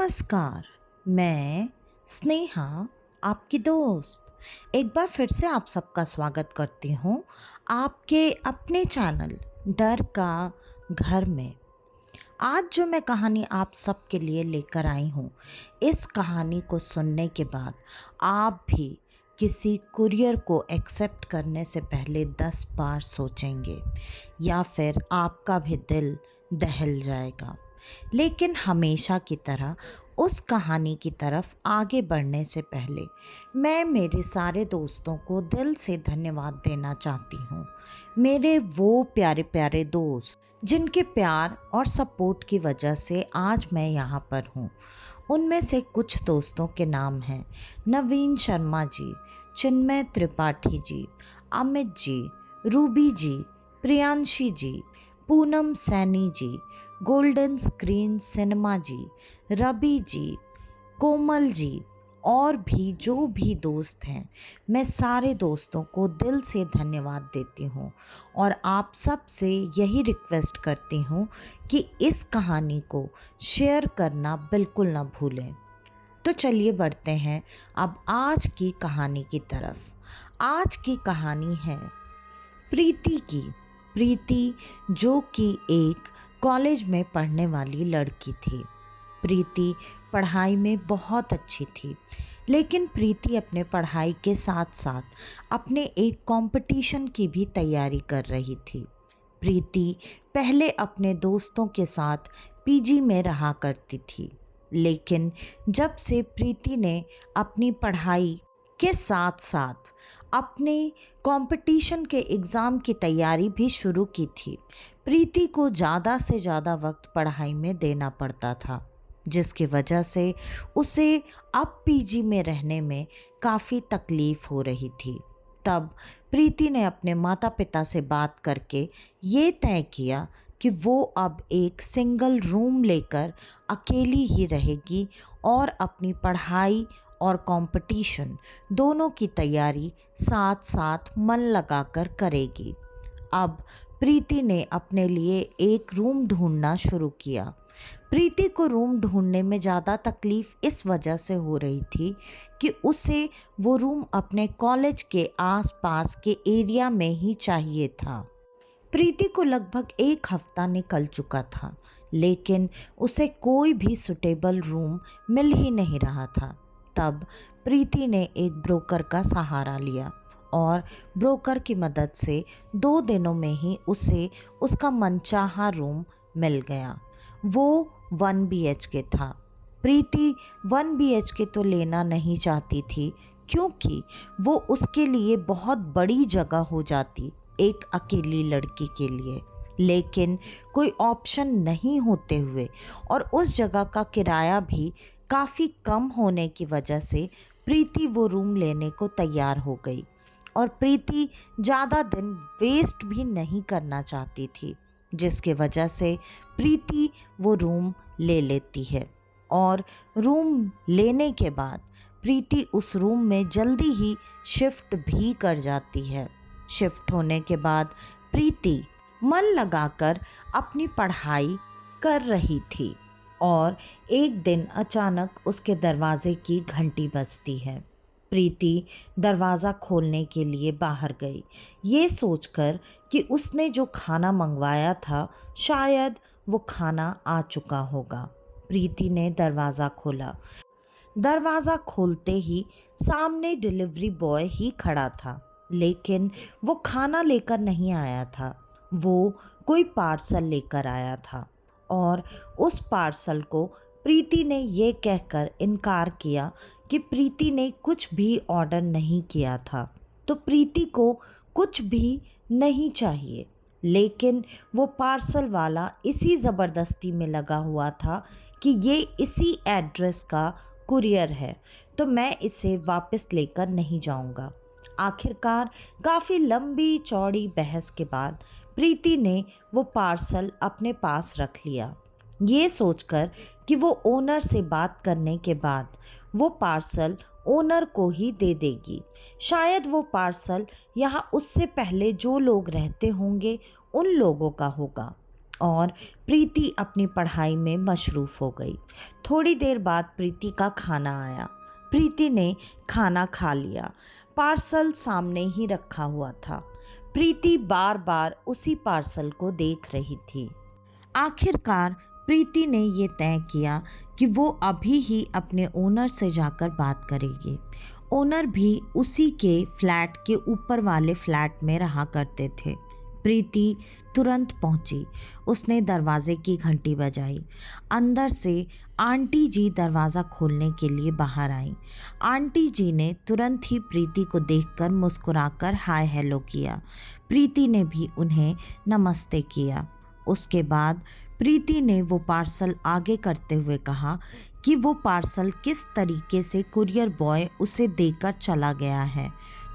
नमस्कार, मैं स्नेहा आपकी दोस्त एक बार फिर से आप सबका स्वागत करती हूँ आपके अपने चैनल डर का घर में। आज जो मैं कहानी आप सबके लिए लेकर आई हूँ, इस कहानी को सुनने के बाद आप भी किसी कुरियर को एक्सेप्ट करने से पहले 10 बार सोचेंगे या फिर आपका भी दिल दहल जाएगा। लेकिन हमेशा की तरह उस कहानी की तरफ आगे बढ़ने से पहले मैं मेरे सारे दोस्तों को दिल से धन्यवाद देना चाहती हूँ। मेरे वो प्यारे प्यारे दोस्त जिनके प्यार और सपोर्ट की वजह से आज मैं यहाँ पर हूँ। उनमें से कुछ दोस्तों के नाम हैं नवीन शर्मा जी, चिन्मय त्रिपाठी जी, अमित जी, रूबी जी, प्रियांशी जी, Poonam Saini ji, golden screen cinema जी, रवि जी, कोमल जी और भी जो भी दोस्त हैं, मैं सारे दोस्तों को दिल से धन्यवाद देती हूँ और आप सब से यही रिक्वेस्ट करती हूँ कि इस कहानी को शेयर करना बिल्कुल ना भूलें। तो चलिए बढ़ते हैं अब आज की कहानी की तरफ। आज की कहानी है प्रीति की। प्रीति जो कि एक कॉलेज में पढ़ने वाली लड़की थी। प्रीति पढ़ाई में बहुत अच्छी थी, लेकिन प्रीति अपने पढ़ाई के साथ साथ अपने एक कंपटीशन की भी तैयारी कर रही थी। प्रीति पहले अपने दोस्तों के साथ पीजी में रहा करती थी, लेकिन जब से प्रीति ने अपनी पढ़ाई के साथ साथ अपने कंपटीशन के एग्ज़ाम की तैयारी भी शुरू की थी, प्रीति को ज़्यादा से ज़्यादा वक्त पढ़ाई में देना पड़ता था, जिसकी वजह से उसे अब पीजी में रहने में काफ़ी तकलीफ़ हो रही थी। तब प्रीति ने अपने माता पिता से बात करके ये तय किया कि वो अब एक सिंगल रूम लेकर अकेली ही रहेगी और अपनी पढ़ाई और कंपटीशन दोनों की तैयारी साथ साथ मन लगाकर करेगी। अब प्रीति ने अपने लिए एक रूम ढूंढना शुरू किया। प्रीति को रूम ढूंढने में ज़्यादा तकलीफ इस वजह से हो रही थी कि उसे वो रूम अपने कॉलेज के आसपास के एरिया में ही चाहिए था। प्रीति को लगभग एक हफ्ता निकल चुका था, लेकिन उसे कोई भी सुटेबल रूम मिल ही नहीं रहा था। तब प्रीति ने एक ब्रोकर का सहारा लिया और ब्रोकर की मदद से 2 दिनों में ही उसे उसका मनचाहा रूम मिल गया। वो 1 BHK था। प्रीति 1 BHK तो लेना नहीं चाहती थी, क्योंकि वो उसके लिए बहुत बड़ी जगह हो जाती एक अकेली लड़की के लिए। लेकिन कोई ऑप्शन नहीं होते हुए और उस जगह का किराया भी काफ़ी कम होने की वजह से प्रीति वो रूम लेने को तैयार हो गई। और प्रीति ज़्यादा दिन वेस्ट भी नहीं करना चाहती थी, जिसकी वजह से प्रीति वो रूम ले लेती है। और रूम लेने के बाद प्रीति उस रूम में जल्दी ही शिफ्ट भी कर जाती है। शिफ्ट होने के बाद प्रीति मन लगाकर अपनी पढ़ाई कर रही थी और एक दिन अचानक उसके दरवाजे की घंटी बजती है। प्रीति दरवाज़ा खोलने के लिए बाहर गई, ये सोचकर कि उसने जो खाना मंगवाया था शायद वो खाना आ चुका होगा। प्रीति ने दरवाज़ा खोला। दरवाज़ा खोलते ही सामने डिलीवरी बॉय ही खड़ा था, लेकिन वो खाना लेकर नहीं आया था। वो कोई पार्सल लेकर आया था और उस पार्सल को प्रीति ने ये कहकर इनकार किया कि प्रीति ने कुछ भी ऑर्डर नहीं किया था, तो प्रीति को कुछ भी नहीं चाहिए। लेकिन वो पार्सल वाला इसी ज़बरदस्ती में लगा हुआ था कि ये इसी एड्रेस का कुरियर है, तो मैं इसे वापस लेकर नहीं जाऊंगा। आखिरकार काफ़ी लंबी चौड़ी बहस के बाद प्रीति ने वो पार्सल अपने पास रख लिया, ये सोचकर कि वो ओनर से बात करने के बाद वो पार्सल ओनर को ही दे देगी। शायद वो पार्सल यहाँ उससे पहले जो लोग रहते होंगे उन लोगों का होगा और प्रीति अपनी पढ़ाई में मशरूफ हो गई। थोड़ी देर बाद प्रीति का खाना आया। प्रीति ने खाना खा लिया। पार्सल सामने ही रखा हुआ था। प्रीति बार बार उसी पार्सल को देख रही थी। आखिरकार प्रीति ने ये तय किया कि वो अभी ही अपने ओनर से जाकर बात करेगी। ओनर भी उसी के फ्लैट के ऊपर वाले फ्लैट में रहा करते थे। प्रीति तुरंत पहुंची। उसने दरवाजे की घंटी बजाई। अंदर से आंटी जी दरवाज़ा खोलने के लिए बाहर आई। आंटी जी ने तुरंत ही प्रीति को देखकर मुस्कुराकर हाय हेलो किया। प्रीति ने भी उन्हें नमस्ते किया। उसके बाद प्रीति ने वो पार्सल आगे करते हुए कहा कि वो पार्सल किस तरीके से कुरियर बॉय उसे देकर चला गया है,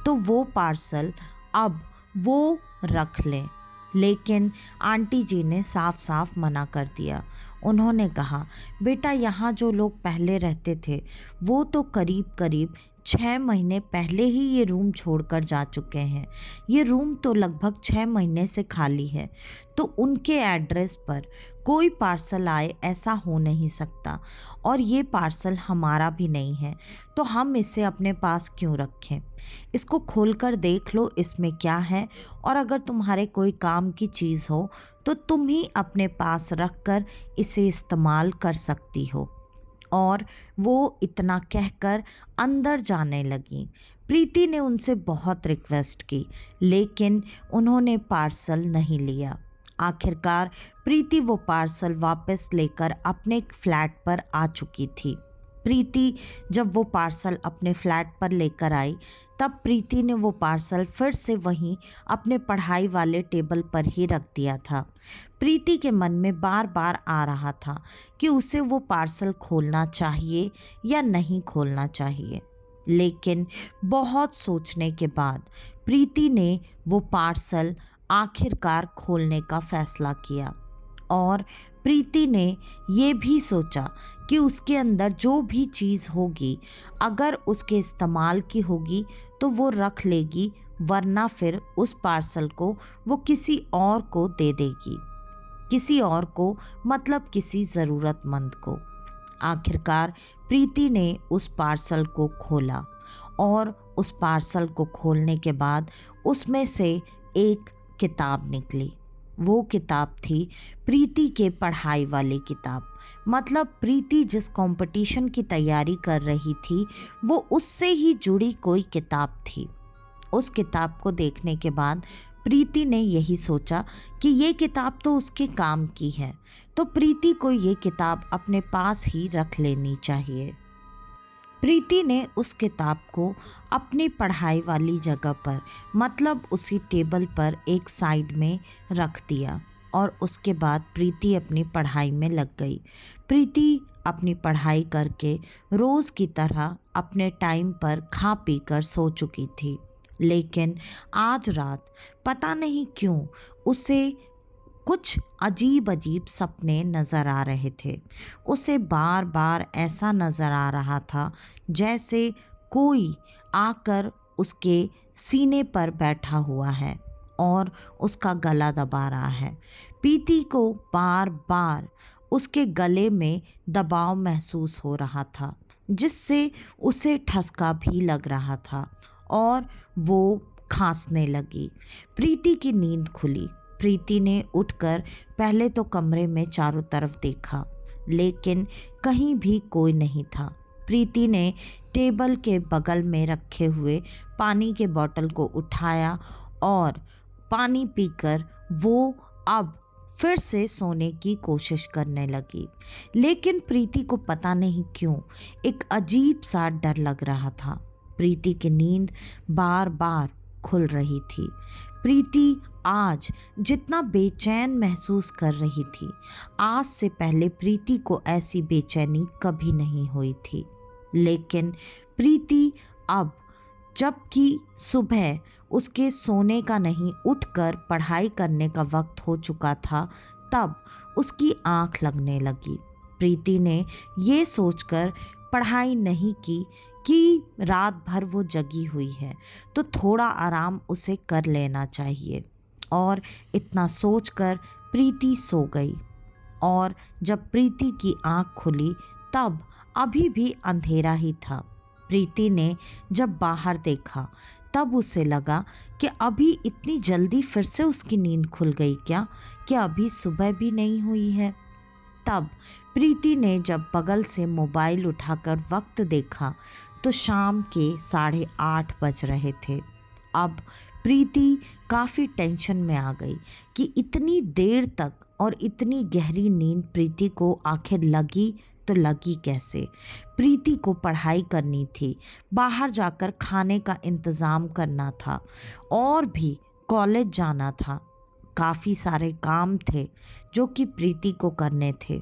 तो वो पार्सल अब वो रख लें। लेकिन आंटी जी ने साफ साफ मना कर दिया। उन्होंने कहा, बेटा यहाँ जो लोग पहले रहते थे वो तो करीब करीब 6 महीने पहले ही ये रूम छोड़कर जा चुके हैं। ये रूम तो लगभग 6 महीने से खाली है, तो उनके एड्रेस पर कोई पार्सल आए ऐसा हो नहीं सकता। और ये पार्सल हमारा भी नहीं है, तो हम इसे अपने पास क्यों रखें। इसको खोलकर देख लो इसमें क्या है, और अगर तुम्हारे कोई काम की चीज़ हो तो तुम ही अपने पास रखकर इसे इस्तेमाल कर सकती हो। और वो इतना कहकर अंदर जाने लगी। प्रीति ने उनसे बहुत रिक्वेस्ट की, लेकिन उन्होंने पार्सल नहीं लिया। आखिरकार प्रीति वो पार्सल वापस लेकर अपने फ्लैट पर आ चुकी थी। प्रीति जब वो पार्सल अपने फ्लैट पर लेकर आई, तब प्रीति ने वो पार्सल फिर से वहीं अपने पढ़ाई वाले टेबल पर ही रख दिया था। प्रीति के मन में बार बार आ रहा था कि उसे वो पार्सल खोलना चाहिए या नहीं खोलना चाहिए। लेकिन बहुत सोचने के बाद प्रीति ने वो पार्सल आखिरकार खोलने का फैसला किया। और प्रीति ने ये भी सोचा कि उसके अंदर जो भी चीज़ होगी, अगर उसके इस्तेमाल की होगी तो वो रख लेगी, वरना फिर उस पार्सल को वो किसी और को दे देगी। किसी और को मतलब किसी ज़रूरतमंद को। आखिरकार प्रीति ने उस पार्सल को खोला, और उस पार्सल को खोलने के बाद उसमें से एक किताब निकली। वो किताब थी प्रीति के पढ़ाई वाली किताब। मतलब प्रीति जिस कंपटीशन की तैयारी कर रही थी वो उससे ही जुड़ी कोई किताब थी। उस किताब को देखने के बाद प्रीति ने यही सोचा कि ये किताब तो उसके काम की है, तो प्रीति को ये किताब अपने पास ही रख लेनी चाहिए। प्रीति ने उस किताब को अपनी पढ़ाई वाली जगह पर, मतलब उसी टेबल पर एक साइड में रख दिया, और उसके बाद प्रीति अपनी पढ़ाई में लग गई। प्रीति अपनी पढ़ाई करके रोज़ की तरह अपने टाइम पर खा पी कर सो चुकी थी। लेकिन आज रात पता नहीं क्यों उसे कुछ अजीब अजीब सपने नज़र आ रहे थे। उसे बार बार ऐसा नज़र आ रहा था जैसे कोई आकर उसके सीने पर बैठा हुआ है और उसका गला दबा रहा है। प्रीति को बार बार उसके गले में दबाव महसूस हो रहा था, जिससे उसे ठसका भी लग रहा था और वो खांसने लगी। प्रीति की नींद खुली। प्रीति ने उठकर पहले तो कमरे में चारों तरफ देखा, लेकिन कहीं भी कोई नहीं था। प्रीति ने टेबल के बगल में रखे हुए पानी के बोतल को उठाया और पानी पीकर वो अब फिर से सोने की कोशिश करने लगी। लेकिन प्रीति को पता नहीं क्यों एक अजीब सा डर लग रहा था। प्रीति की नींद बार बार खुल रही थी। प्रीति आज जितना बेचैन महसूस कर रही थी, आज से पहले प्रीति को ऐसी बेचैनी कभी नहीं हुई थी। लेकिन प्रीति अब, जबकि सुबह उसके सोने का नहीं उठकर पढ़ाई करने का वक्त हो चुका था, तब उसकी आंख लगने लगी। प्रीति ने ये सोचकर पढ़ाई नहीं की कि रात भर वो जगी हुई है, तो थोड़ा आराम उसे कर लेना चाहिए। और इतना सोचकर प्रीति सो गई और जब प्रीति की आंख खुली तब अभी भी अंधेरा ही था। प्रीति ने जब बाहर देखा तब उसे लगा कि अभी इतनी जल्दी फिर से उसकी नींद खुल गई क्या, कि अभी सुबह भी नहीं हुई है। तब प्रीति ने जब बगल से मोबाइल उठाकर वक्त देखा तो शाम के 8:30 बज रहे थे। अब प्रीति काफी टेंशन में आ गई कि इतनी देर तक और इतनी गहरी नींद प्रीति को आखिर लगी तो लगी कैसे। प्रीति को पढ़ाई करनी थी, बाहर जाकर खाने का इंतजाम करना था और भी कॉलेज जाना था। काफी सारे काम थे जो कि प्रीति को करने थे।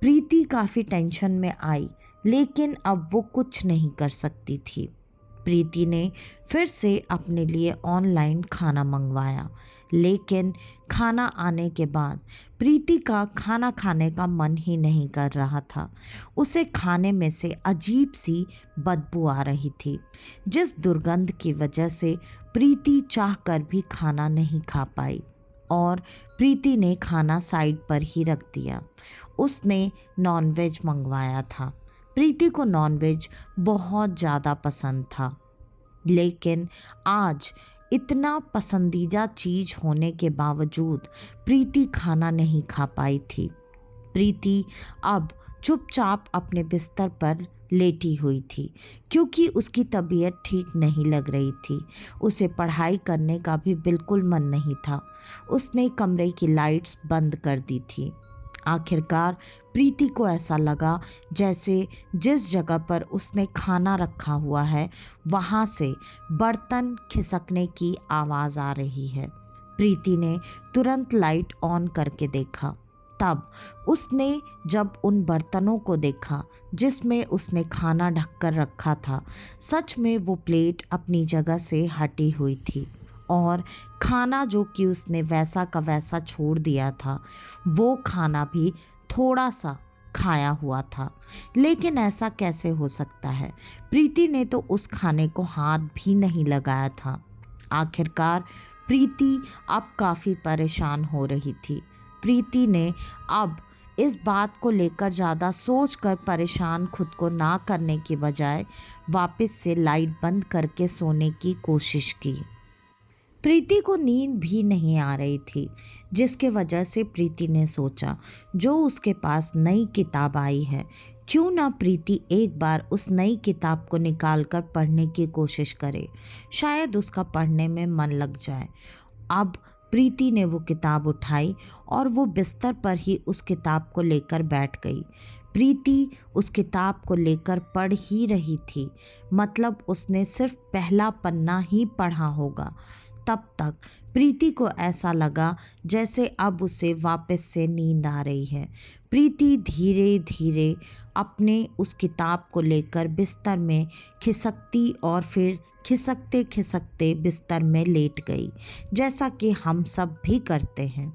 प्रीति काफी टेंशन में आई, लेकिन अब वो कुछ नहीं कर सकती थी। प्रीति ने फिर से अपने लिए ऑनलाइन खाना मंगवाया, लेकिन खाना आने के बाद प्रीति का खाना खाने का मन ही नहीं कर रहा था। उसे खाने में से अजीब सी बदबू आ रही थी, जिस दुर्गंध की वजह से प्रीति चाहकर भी खाना नहीं खा पाई और प्रीति ने खाना साइड पर ही रख दिया। उसने नॉनवेज मंगवाया था। प्रीति को नॉनवेज बहुत ज़्यादा पसंद था, लेकिन आज इतना पसंदीदा चीज होने के बावजूद प्रीति खाना नहीं खा पाई थी। प्रीति अब चुपचाप अपने बिस्तर पर लेटी हुई थी, क्योंकि उसकी तबीयत ठीक नहीं लग रही थी। उसे पढ़ाई करने का भी बिल्कुल मन नहीं था। उसने कमरे की लाइट्स बंद कर दी थी। आखिरकार प्रीति को ऐसा लगा जैसे जिस जगह पर उसने खाना रखा हुआ है वहां से बर्तन खिसकने की आवाज आ रही है। प्रीति ने तुरंत लाइट ऑन करके देखा। तब उसने जब उन बर्तनों को देखा जिसमें उसने खाना ढककर रखा था, सच में वो प्लेट अपनी जगह से हटी हुई थी और खाना जो कि उसने वैसा का वैसा छोड़ दिया था, वो खाना भी थोड़ा सा खाया हुआ था। लेकिन ऐसा कैसे हो सकता है? प्रीति ने तो उस खाने को हाथ भी नहीं लगाया था। आखिरकार प्रीति अब काफी परेशान हो रही थी। प्रीति ने अब इस बात को लेकर ज़्यादा सोचकर परेशान खुद को ना करने की बजाय वापस से लाइट बंद करके सोने की कोशिश की। प्रीति को नींद भी नहीं आ रही थी, जिसके वजह से प्रीति ने सोचा जो उसके पास नई किताब आई है, क्यों ना प्रीति एक बार उस नई किताब को निकालकर पढ़ने की कोशिश करे। शायद उसका पढ़ने में मन लग जाए। अब प्रीति ने वो किताब उठाई और वो बिस्तर पर ही उस किताब को लेकर बैठ गई। प्रीति उस किताब को लेकर पढ़ ही रही थी, मतलब उसने सिर्फ पहला पन्ना ही पढ़ा होगा। तब तक प्रीति को ऐसा लगा जैसे अब उसे वापस से नींद आ रही है। प्रीति धीरे धीरे अपने उस किताब को लेकर बिस्तर में खिसकती और फिर खिसकते खिसकते बिस्तर में लेट गई, जैसा कि हम सब भी करते हैं।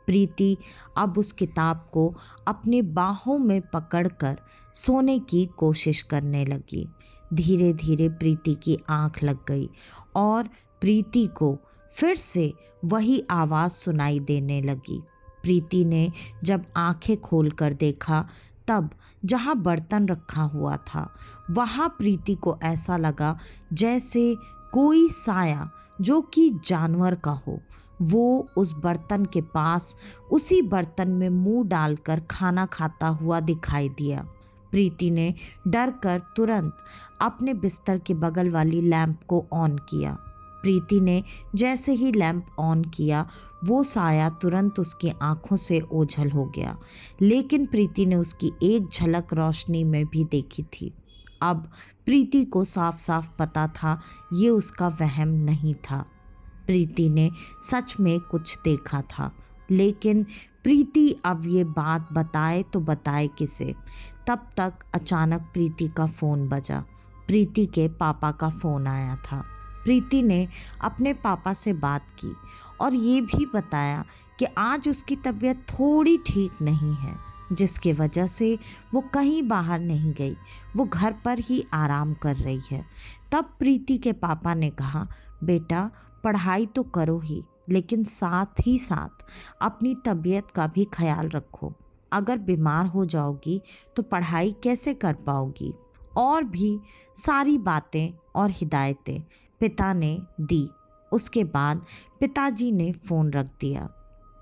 प्रीति अब उस किताब को अपने बाहों में पकड़कर सोने की कोशिश करने लगी। धीरे धीरे प्रीति की आंख लग गई और प्रीति को फिर से वही आवाज सुनाई देने लगी। प्रीति ने जब आंखें खोलकर देखा तब जहां बर्तन रखा हुआ था वहां प्रीति को ऐसा लगा जैसे कोई साया जो कि जानवर का हो, वो उस बर्तन के पास उसी बर्तन में मुंह डालकर खाना खाता हुआ दिखाई दिया। प्रीति ने डर कर तुरंत अपने बिस्तर के बगल वाली लैंप को ऑन किया। प्रीति ने जैसे ही लैंप ऑन किया वो साया तुरंत उसकी आंखों से ओझल हो गया, लेकिन प्रीति ने उसकी एक झलक रोशनी में भी देखी थी। अब प्रीति को साफ साफ पता था ये उसका वहम नहीं था। प्रीति ने सच में कुछ देखा था, लेकिन प्रीति अब ये बात बताए तो बताए किसे। तब तक अचानक प्रीति का फोन बजा। प्रीति के पापा का फोन आया था। प्रीति ने अपने पापा से बात की और ये भी बताया कि आज उसकी तबीयत थोड़ी ठीक नहीं है, जिसकी वजह से वो कहीं बाहर नहीं गई, वो घर पर ही आराम कर रही है। तब प्रीति के पापा ने कहा, बेटा पढ़ाई तो करो ही, लेकिन साथ ही साथ अपनी तबीयत का भी ख्याल रखो। अगर बीमार हो जाओगी तो पढ़ाई कैसे कर पाओगी? और भी सारी बातें और हिदायतें पिता ने दी। उसके बाद पिताजी ने फोन रख दिया।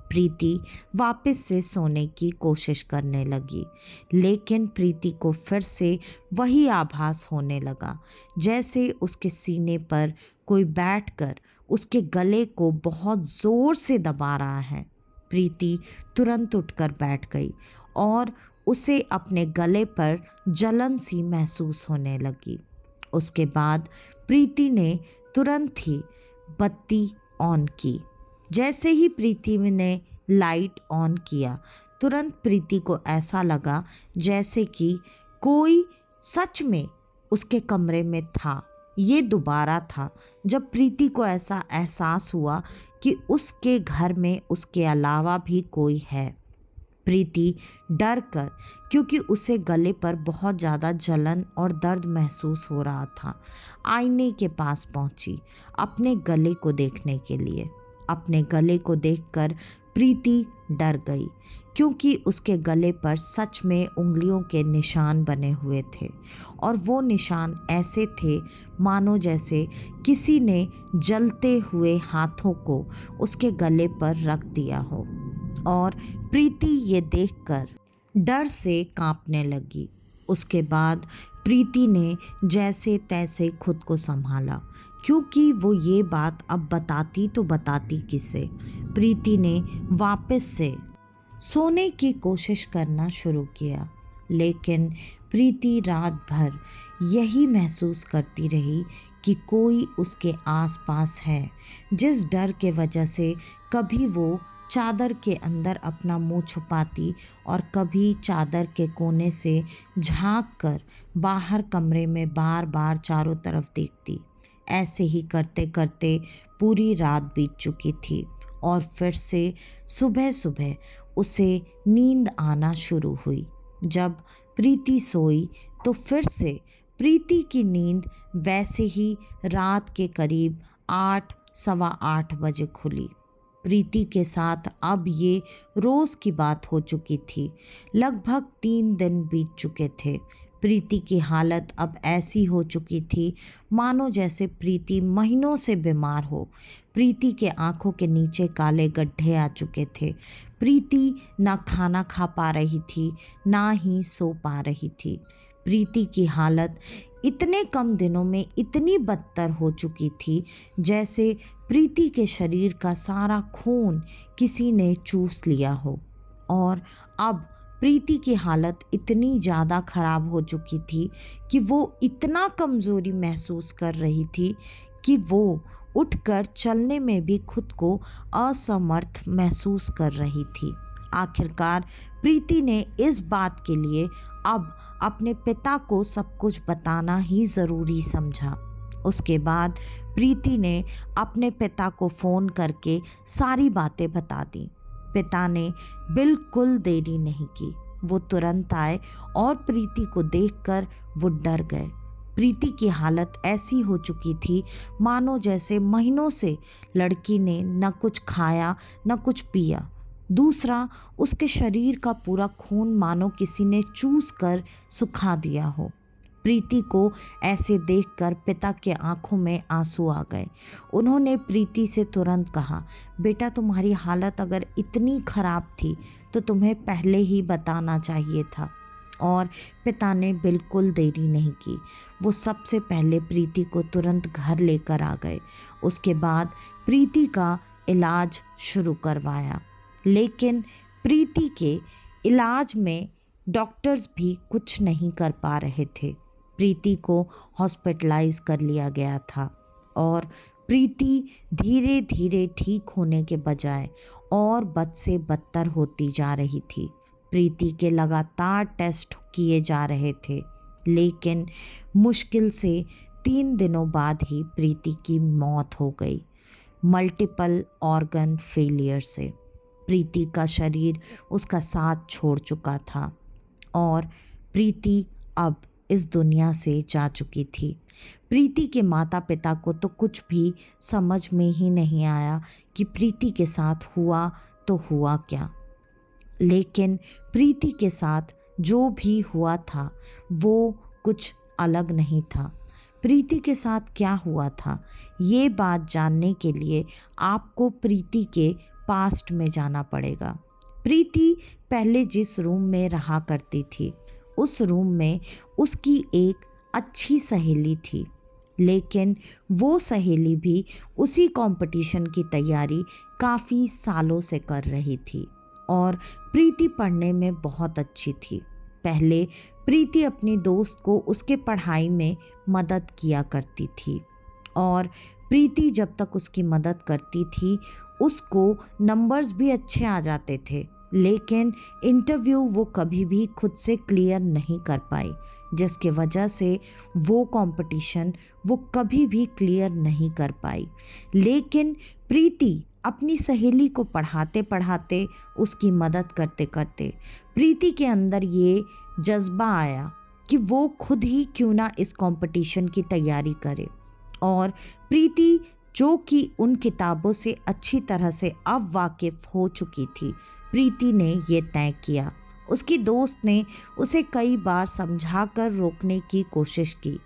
प्रीति वापस से सोने की कोशिश करने लगी, लेकिन प्रीति को फिर से वही आभास होने लगा, जैसे उसके सीने पर कोई बैठकर उसके गले को बहुत जोर से दबा रहा है। प्रीति तुरंत उठकर बैठ गई और उसे अपने गले पर जलन सी महसूस होने लगी। उसके बाद प्रीति ने तुरंत ही बत्ती ऑन की। जैसे ही प्रीति ने लाइट ऑन किया, तुरंत प्रीति को ऐसा लगा जैसे कि कोई सच में उसके कमरे में था। ये दोबारा था जब प्रीति को ऐसा एहसास हुआ कि उसके घर में उसके अलावा भी कोई है। प्रीति डर कर, क्योंकि उसे गले पर बहुत ज़्यादा जलन और दर्द महसूस हो रहा था, आईने के पास पहुंची अपने गले को देखने के लिए। अपने गले को देखकर प्रीति डर गई, क्योंकि उसके गले पर सच में उंगलियों के निशान बने हुए थे, और वो निशान ऐसे थे मानो जैसे किसी ने जलते हुए हाथों को उसके गले पर रख दिया हो। और प्रीति ये देखकर डर से कांपने लगी। उसके बाद प्रीति ने जैसे तैसे खुद को संभाला, क्योंकि वो ये बात अब बताती तो बताती किसे। प्रीति ने वापस से सोने की कोशिश करना शुरू किया, लेकिन प्रीति रात भर यही महसूस करती रही कि कोई उसके आसपास है, जिस डर के वजह से कभी वो चादर के अंदर अपना मुंह छुपाती और कभी चादर के कोने से झांक कर बाहर कमरे में बार बार चारों तरफ देखती। ऐसे ही करते करते पूरी रात बीत चुकी थी, और फिर से सुबह सुबह उसे नींद आना शुरू हुई। जब प्रीति सोई तो फिर से प्रीति की नींद वैसे ही रात के करीब 8 सवा 8 बजे खुली। प्रीति के साथ अब ये रोज की बात हो चुकी थी। लगभग 3 दिन बीत चुके थे। प्रीति की हालत अब ऐसी हो चुकी थी मानो जैसे प्रीति महीनों से बीमार हो। प्रीति के आंखों के नीचे काले गड्ढे आ चुके थे। प्रीति ना खाना खा पा रही थी, ना ही सो पा रही थी। प्रीति की हालत इतने कम दिनों में इतनी बदतर हो चुकी थी जैसे प्रीति के शरीर का सारा खून किसी ने चूस लिया हो। और अब प्रीति की हालत इतनी ज़्यादा खराब हो चुकी थी कि वो इतना कमज़ोरी महसूस कर रही थी कि वो उठकर चलने में भी खुद को असमर्थ महसूस कर रही थी। आखिरकार प्रीति ने इस बात के लिए अब अपने पिता को सब कुछ बताना ही ज़रूरी समझा। उसके बाद प्रीति ने अपने पिता को फ़ोन करके सारी बातें बता दी। पिता ने बिल्कुल देरी नहीं की। वो तुरंत आए और प्रीति को देखकर वो डर गए। प्रीति की हालत ऐसी हो चुकी थी मानो जैसे महीनों से लड़की ने न कुछ खाया न कुछ पिया। दूसरा, उसके शरीर का पूरा खून मानो किसी ने चूस कर सुखा दिया हो। प्रीति को ऐसे देखकर पिता के आंखों में आंसू आ गए। उन्होंने प्रीति से तुरंत कहा, बेटा तुम्हारी हालत अगर इतनी खराब थी तो तुम्हें पहले ही बताना चाहिए था। और पिता ने बिल्कुल देरी नहीं की। वो सबसे पहले प्रीति को तुरंत घर लेकर आ गए। उसके बाद प्रीति का इलाज शुरू करवाया, लेकिन प्रीति के इलाज में डॉक्टर्स भी कुछ नहीं कर पा रहे थे। प्रीति को हॉस्पिटलाइज कर लिया गया था और प्रीति धीरे धीरे ठीक होने के बजाय और बद से बदतर होती जा रही थी। प्रीति के लगातार टेस्ट किए जा रहे थे, लेकिन मुश्किल से 3 दिनों बाद ही प्रीति की मौत हो गई, मल्टीपल ऑर्गन फेलियर से। प्रीति का शरीर उसका साथ छोड़ चुका था और प्रीति अब इस दुनिया से जा चुकी थी। प्रीति के माता पिता को तो कुछ भी समझ में ही नहीं आया कि प्रीति के साथ हुआ तो हुआ क्या। लेकिन प्रीति के साथ जो भी हुआ था वो कुछ अलग नहीं था। प्रीति के साथ क्या हुआ था, ये बात जानने के लिए आपको प्रीति के पास्ट में जाना पड़ेगा। प्रीति पहले जिस रूम में रहा करती थी, उस रूम में उसकी एक अच्छी सहेली थी, लेकिन वो सहेली भी उसी कंपटीशन की तैयारी काफ़ी सालों से कर रही थी और प्रीति पढ़ने में बहुत अच्छी थी। पहले प्रीति अपनी दोस्त को उसके पढ़ाई में मदद किया करती थी और प्रीति जब तक उसकी मदद करती थी उसको नंबर्स भी अच्छे आ जाते थे, लेकिन इंटरव्यू वो कभी भी खुद से क्लियर नहीं कर पाई, जिसके वजह से वो कंपटीशन वो कभी भी क्लियर नहीं कर पाई। लेकिन प्रीति अपनी सहेली को पढ़ाते पढ़ाते, उसकी मदद करते करते प्रीति के अंदर ये जज्बा आया कि वो खुद ही क्यों ना इस कंपटीशन की तैयारी करे। और प्रीति जो कि उन किताबों से अच्छी तरह से अब वाकिफ हो चुकी थी, प्रीति ने ये तय किया। उसकी दोस्त ने उसे कई बार समझाकर रोकने की कोशिश की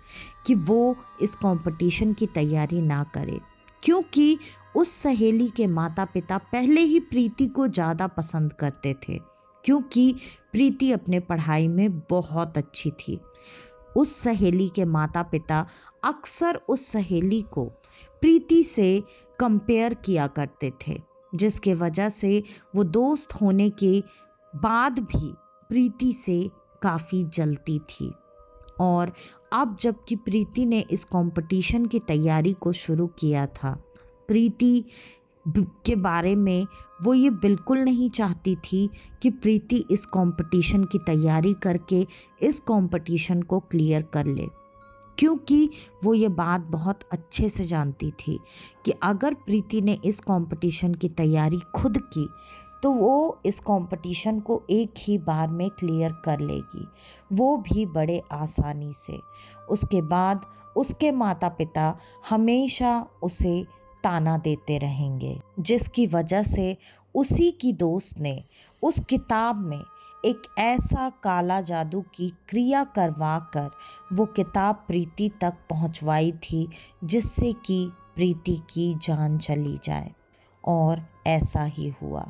कि वो इस कंपटीशन की तैयारी ना करे, क्योंकि उस सहेली के माता पिता पहले ही प्रीति को ज़्यादा पसंद करते थे, क्योंकि प्रीति अपने पढ़ाई में बहुत अच्छी थी। उस सहेली के माता पिता अक्सर उस सहेली को प्रीति से कंपेयर किया करते थे, जिसके वजह से वो दोस्त होने के बाद भी प्रीति से काफ़ी जलती थी। और अब जबकि प्रीति ने इस कंपटीशन की तैयारी को शुरू किया था, प्रीति के बारे में वो ये बिल्कुल नहीं चाहती थी कि प्रीति इस कंपटीशन की तैयारी करके इस कंपटीशन को क्लियर कर ले, क्योंकि वो ये बात बहुत अच्छे से जानती थी कि अगर प्रीति ने इस कंपटीशन की तैयारी खुद की तो वो इस कंपटीशन को एक ही बार में क्लियर कर लेगी, वो भी बड़े आसानी से। उसके बाद उसके माता पिता हमेशा उसे ताना देते रहेंगे, जिसकी वजह से उसी की दोस्त ने उस किताब में एक ऐसा काला जादू की क्रिया करवा कर वो किताब प्रीति तक पहुंचवाई थी, जिससे कि प्रीति की जान चली जाए। और ऐसा ही हुआ,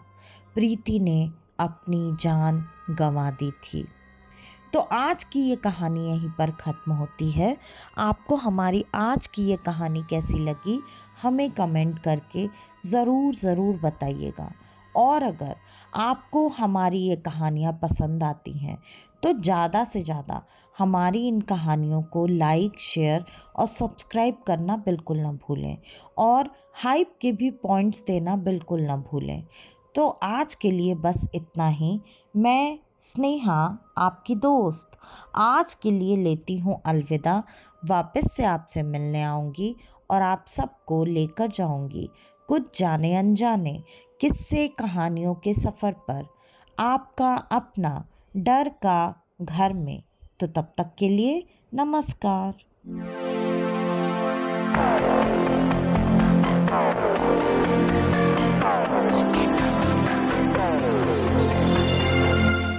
प्रीति ने अपनी जान गंवा दी थी। तो आज की ये कहानी यहीं पर ख़त्म होती है। आपको हमारी आज की ये कहानी कैसी लगी हमें कमेंट करके ज़रूर बताइएगा। और अगर आपको हमारी ये कहानियाँ पसंद आती हैं तो ज़्यादा से ज़्यादा हमारी इन कहानियों को लाइक, शेयर और सब्सक्राइब करना बिल्कुल ना भूलें, और हाइप के भी पॉइंट्स देना बिल्कुल ना भूलें। तो आज के लिए बस इतना ही। मैं स्नेहा, आपकी दोस्त, आज के लिए लेती हूँ अलविदा। वापस से आपसे मिलने आऊँगी और आप सबको लेकर जाऊँगी कुछ जाने अनजाने किस्से कहानियों के सफ़र पर, आपका अपना डर का घर में। तो तब तक के लिए नमस्कार।